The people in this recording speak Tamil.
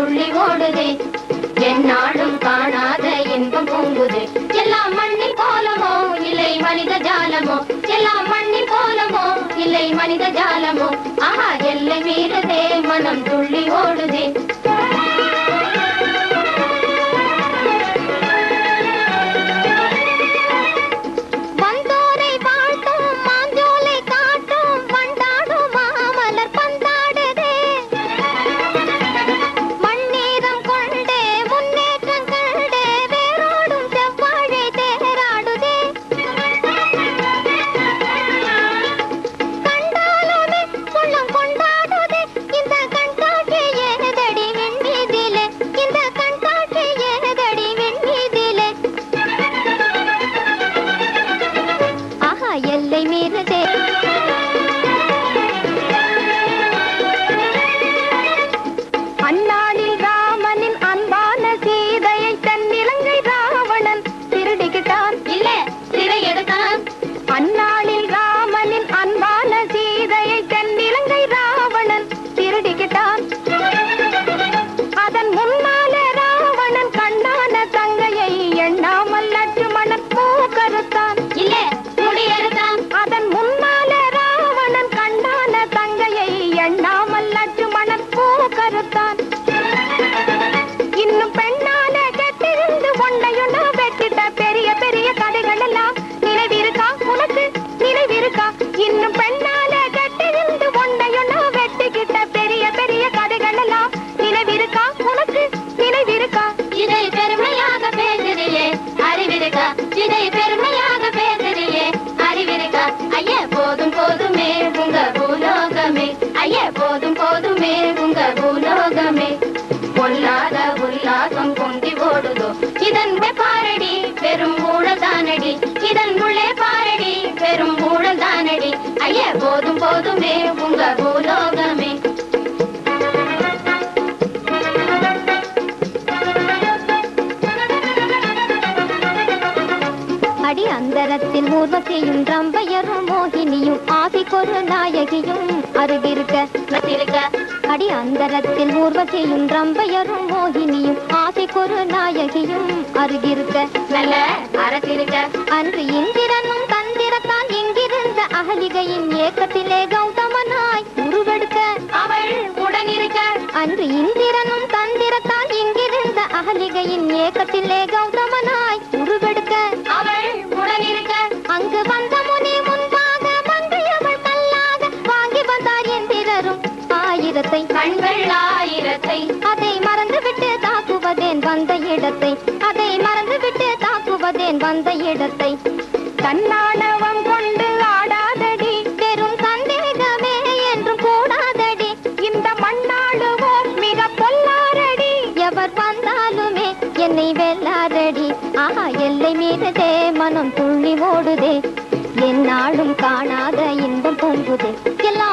துள்ளி ஓடுதே என்னாலும் காணாத இன்பம் பொங்குது எல்லாம் மண்ணின் கோலமோ இல்லை மனித ஜாலமோ எல்லாம் மண்ணின் கோலமோ இல்லை மனித ஜாலமோ ஆஹா எல்லை மீறுதே மனம் துள்ளி ஓடுதே அடி அந்தரத்தில் ஊர்வசியும் ரம்பையரும் மோகினியும் ஆசைக்கொரு நாயகியும் அருகிருக்க அடி அந்தரத்தில் ஊர்வசியும் ரம்பையரும் மோகினியும் ஆசைக்கொரு நாயகியும் அருகிருக்க நல்ல அரசிருக்க அன்று இந்திரனும் தந்திரத்தான் எங்கிருந்த அகலிகையின் ஏக்கத்திலே கௌதமனாய் உருவெடுக்க அவள் உடனிருக்க அன்று இந்திரனும் தந்திரத்தான் எங்கிருந்த அகலிகையின் ஏக்கத்திலே கௌதமனாய் உருவெடுக்க அவள் உடனிருக்க அங்கு வந்த முனி முன்பாக மங்கையவள் கல்லாக வாங்கி வந்தார் எந்திரரும் ஆயிரத்தை கண்கள் ஆயிரத்தை அதை மறந்துவிட்டு தாக்குவதேன் வந்த இடத்தை அதை மறந்துவிட்டு தாக்குவதேன் வந்த இடத்தை தன்னாணவம் கொண்டு ஆடாதடி வெறும் சந்தேகமே என்றும் கூடாதடி இந்த மண்ணாளுவோம் மிக பொல்லாரடி எவர் வந்தாலுமே என்னை வெல்லாதடி ஆஹா எல்லை மீறுதே மனம் துள்ளி ஓடுதே என்னாலும் காணாத இன்பம் பொங்குதே எல்லாம்